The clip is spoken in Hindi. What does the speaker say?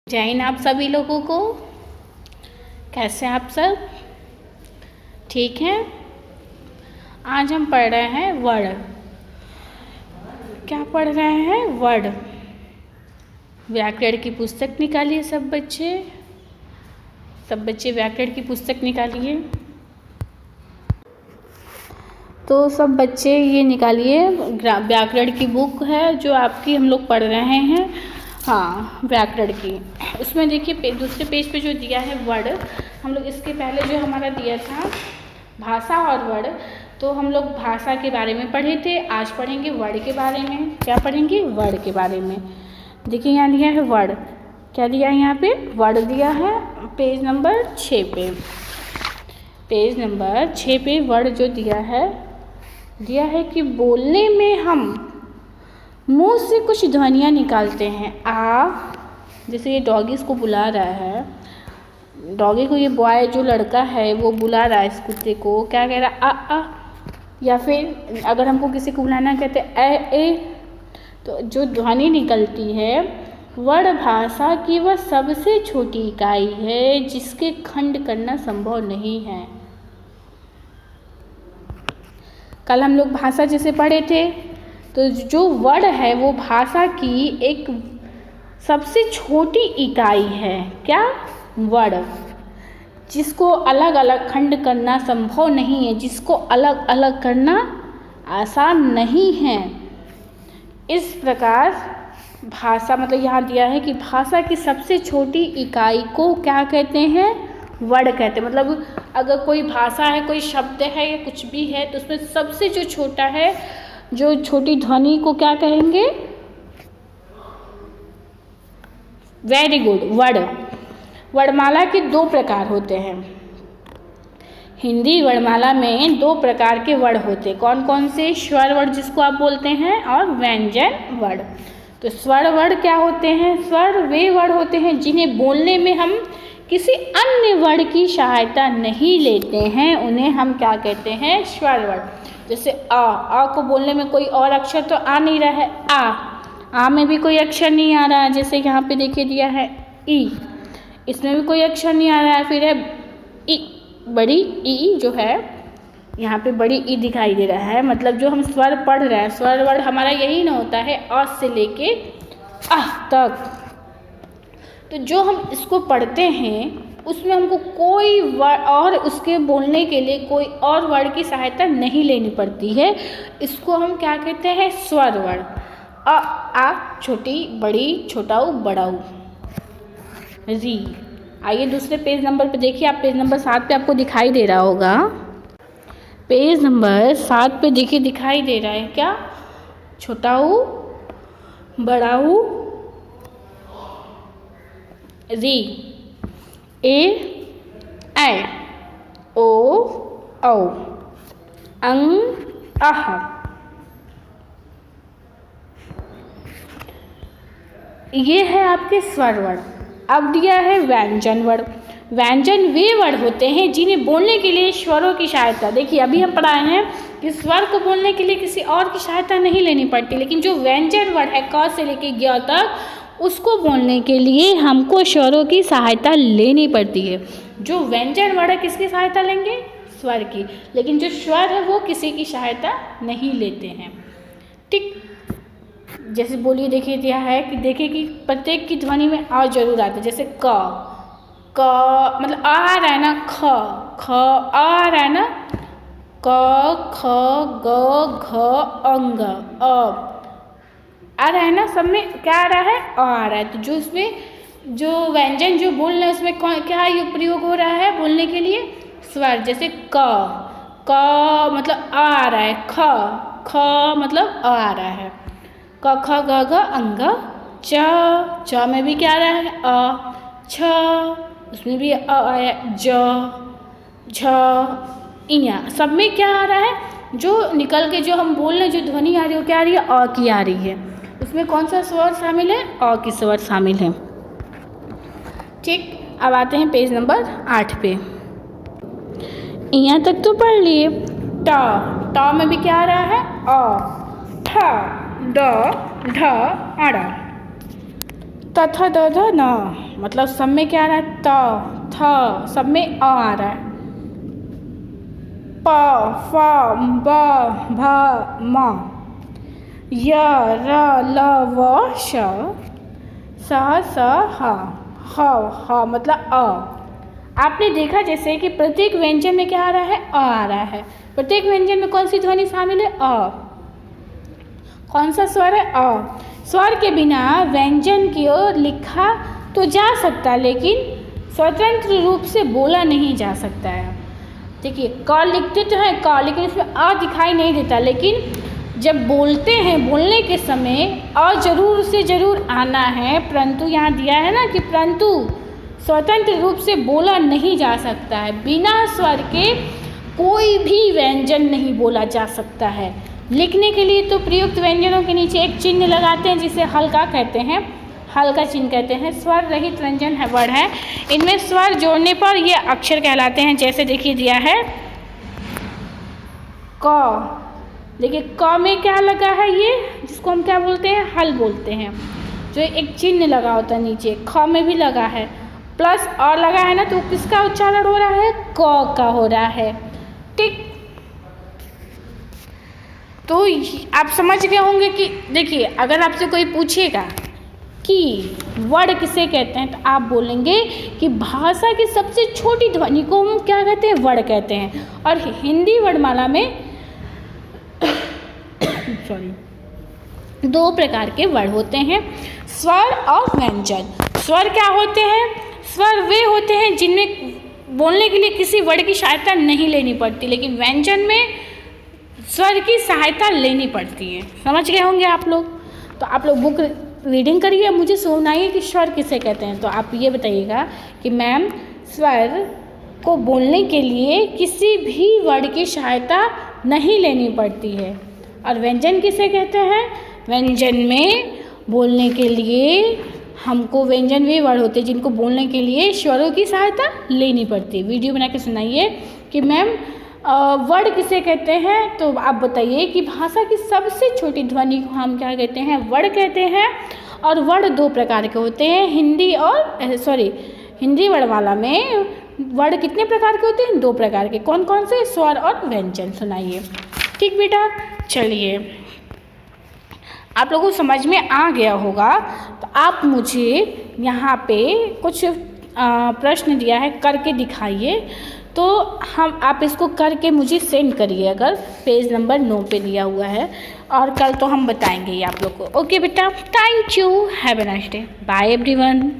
जय हिंद आप सभी लोगों को। कैसे हैं आप सब? ठीक हैं। आज हम पढ़ रहे हैं वर्ड। क्या पढ़ रहे हैं? वर्ड। व्याकरण की पुस्तक निकालिए सब बच्चे व्याकरण की पुस्तक निकालिए। तो सब बच्चे ये निकालिए, व्याकरण की बुक है जो आपकी हम लोग पढ़ रहे हैं। हाँ, व्याकरण की। उसमें देखिए दूसरे पेज पे जो दिया है वर्ड, हम लोग इसके पहले जो हमारा दिया था भाषा और वर्ड, तो हम लोग भाषा के बारे में पढ़े थे। आज पढ़ेंगे वर्ड के बारे में। क्या पढ़ेंगे? वर्ड के बारे में। देखिए यहाँ दिया है वर्ड। क्या दिया है यहाँ पे? वर्ड दिया है पेज नंबर 6 पे। पेज नंबर 6 पे वर्ड जो दिया है कि बोलने में हम मुंह से कुछ ध्वनियाँ निकालते हैं। आ, जैसे ये डॉगी इसको बुला रहा है, डॉगी को, ये बॉय जो लड़का है वो बुला रहा है इस कुत्ते को। क्या कह रहा है? आ। या फिर अगर हमको किसी को बुलाना कहते ए। तो जो ध्वनि निकलती है, वर्ड भाषा की वह सबसे छोटी इकाई है जिसके खंड करना संभव नहीं है। कल हम लोग भाषा जैसे पढ़े थे, तो जो वर्ड है वो भाषा की एक सबसे छोटी इकाई है। क्या? वर्ड, जिसको अलग अलग खंड करना संभव नहीं है, जिसको अलग अलग करना आसान नहीं है। इस प्रकार भाषा, मतलब यहाँ दिया है कि भाषा की सबसे छोटी इकाई को क्या कहते हैं? वर्ड कहते हैं। मतलब अगर कोई भाषा है, कोई शब्द है या कुछ भी है, तो उसमें सबसे जो छोटा है, जो छोटी ध्वनि को क्या कहेंगे? Very good, word. वर्णमाला के 2 प्रकार होते हैं। हिंदी वर्णमाला में 2 प्रकार के वर्ड होते हैं। कौन कौन से? स्वर वर्ड जिसको आप बोलते हैं, और व्यंजन वर्ड। तो स्वर वर्ड क्या होते हैं? स्वर वे वर्ड होते हैं जिन्हें बोलने में हम किसी अन्य वर्ड की सहायता नहीं लेते हैं, उन्हें हम क्या कहते हैं? स्वर वर्ड। जैसे आ को बोलने में कोई और अक्षर तो आ नहीं रहा है, आ में भी कोई अक्षर नहीं आ रहा है। जैसे यहाँ पे देखिए दिया है ई, इसमें भी कोई अक्षर नहीं आ रहा है। फिर है ई, बड़ी ई जो है, यहाँ पे बड़ी ई दिखाई दे रहा है। मतलब जो हम स्वर पढ़ रहे हैं, स्वर वर्ड हमारा यही ना होता है, अ से लेके आह तक। तो जो हम इसको पढ़ते हैं उसमें हमको कोई वर्ड और उसके बोलने के लिए कोई और वर्ड की सहायता नहीं लेनी पड़ती है। इसको हम क्या कहते हैं? स्वर वर्ड। आ, छोटी, बड़ी, छोटा ऊ, बड़ा ऊ, री। आइए दूसरे पेज नंबर पे देखिए। आप पेज नंबर 7 पे आपको दिखाई दे रहा होगा। पेज नंबर 7 पे देखिए दिखाई दे रहा है क्या? छोटा ऊ, बड़ा ऊ, री, ए, ओ, औ, अंग, आह। ये है आपके स्वर वर्ड। अब दिया है व्यंजन वर्ड। व्यंजन वे वर्ड होते हैं जिन्हें बोलने के लिए स्वरों की सहायता, देखिए अभी हम पढ़ाए हैं कि स्वर को बोलने के लिए किसी और की सहायता नहीं लेनी पड़ती, लेकिन जो व्यंजन वर्ड है, क से लेके ज्ञ तक, उसको बोलने के लिए हमको स्वरों की सहायता लेनी पड़ती है। जो व्यंजन वर्ड है किसकी सहायता लेंगे? स्वर की। लेकिन जो स्वर है वो किसी की सहायता नहीं लेते हैं। ठीक, जैसे बोलिए, देखिए दिया है कि देखिए कि प्रत्येक की ध्वनि में आ जरूर आता है। जैसे क मतलब आ रहा है ना, ख आ रहा है ना, क ख ग घ अंग आ रहा है ना, सब में क्या आ रहा है? आ रहा है। तो जो इसमें जो व्यंजन जो बोल रहे हैं उसमें क्या प्रयोग हो रहा है बोलने के लिए? स्वर। जैसे क मतलब आ रहा है, ख मतलब आ रहा है, क ख ग घ अंग, च में भी क्या आ रहा है? अ, छ उसमें भी अ आया, ज, झ, इया, सब में क्या आ रहा है? जो निकल के जो हम बोल रहे हैं, जो ध्वनि आ रही है वो क्या आ रही है? अ की आ रही है। उसमें कौन सा स्वर शामिल है? अ की स्वर शामिल है। ठीक, अब आते हैं पेज नंबर 8 पे। यहाँ तक तो पढ़ लिए। ट में भी क्या आ रहा है? अ, ठ, ड, ढ, अड़, तथा द ध न। मतलब सब में क्या आ रहा है, त, थ, सब में अ आ रहा है। प, फ, ब, भ, म, य, र, ल, व, श, स, ह, ह मतलब अ। आपने देखा जैसे कि प्रत्येक व्यंजन में क्या आ रहा है, अ आ रहा है। प्रत्येक व्यंजन में कौन सी ध्वनि शामिल है, अ। कौन सा स्वर है, अ। स्वर के बिना व्यंजन की ओर लिखा तो जा सकता, लेकिन स्वतंत्र रूप से बोला नहीं जा सकता है। देखिए क लिखते तो हैं क, लेकिन इसमें अ दिखाई नहीं देता, लेकिन जब बोलते हैं, बोलने के समय अ जरूर से जरूर आना है। परंतु यहाँ दिया है ना कि परंतु स्वतंत्र रूप से बोला नहीं जा सकता है। बिना स्वर के कोई भी व्यंजन नहीं बोला जा सकता है। लिखने के लिए तो प्रयुक्त व्यंजनों के नीचे एक चिन्ह लगाते हैं, जिसे हल्का कहते हैं, हल्का चिन्ह कहते हैं। स्वर रहित व्यंजन है, वर्ड है, इनमें स्वर जोड़ने पर ये अक्षर कहलाते हैं। जैसे देखिए दिया है क, देखिए क में क्या लगा है, ये जिसको हम क्या बोलते हैं, हल बोलते हैं, जो एक चिन्ह लगा होता है नीचे। ख में भी लगा है, प्लस और लगा है ना, तो किसका उच्चारण हो रहा है, क का हो रहा है। ठीक, तो आप समझ गए होंगे कि देखिए अगर आपसे कोई पूछेगा कि वर्ड किसे कहते हैं, तो आप बोलेंगे कि भाषा की सबसे छोटी ध्वनि को हम क्या कहते हैं, वर्ड कहते हैं। और हिंदी वर्णमाला में सॉरी 2 प्रकार के वर्ड होते हैं, स्वर और व्यंजन। स्वर क्या होते हैं, स्वर वे होते हैं जिनमें बोलने के लिए किसी वर्ड की सहायता नहीं लेनी पड़ती, लेकिन व्यंजन में स्वर की सहायता लेनी पड़ती है। समझ गए होंगे आप लोग। तो आप लोग बुक रीडिंग करिए, मुझे सुनाइए कि स्वर किसे कहते हैं। तो आप ये बताइएगा कि मैम स्वर को बोलने के लिए किसी भी वर्ड की सहायता नहीं लेनी पड़ती है। और व्यंजन किसे कहते हैं, व्यंजन में बोलने के लिए हमको व्यंजन वे वर्ड होते हैं जिनको बोलने के लिए स्वरों की सहायता लेनी पड़ती है। वीडियो बना के सुनाइए कि मैम वर्ड किसे कहते हैं। तो आप बताइए कि भाषा की सबसे छोटी ध्वनि को हम क्या कहते हैं, वर्ड कहते हैं। और वर्ड 2 प्रकार के होते हैं, हिंदी वर्णमाला में वर्ड कितने प्रकार के होते हैं, 2 प्रकार के। कौन कौन से, स्वर और व्यंजन। सुनाइए। ठीक बेटा, चलिए आप लोगों को समझ में आ गया होगा। तो आप मुझे यहाँ पे कुछ प्रश्न दिया है, करके दिखाइए। तो आप इसको करके मुझे सेंड करिए, अगर पेज नंबर 9 पे दिया हुआ है, और कल तो हम बताएंगे ये आप लोग को। ओके बेटा, thank you, have a nice day, bye everyone.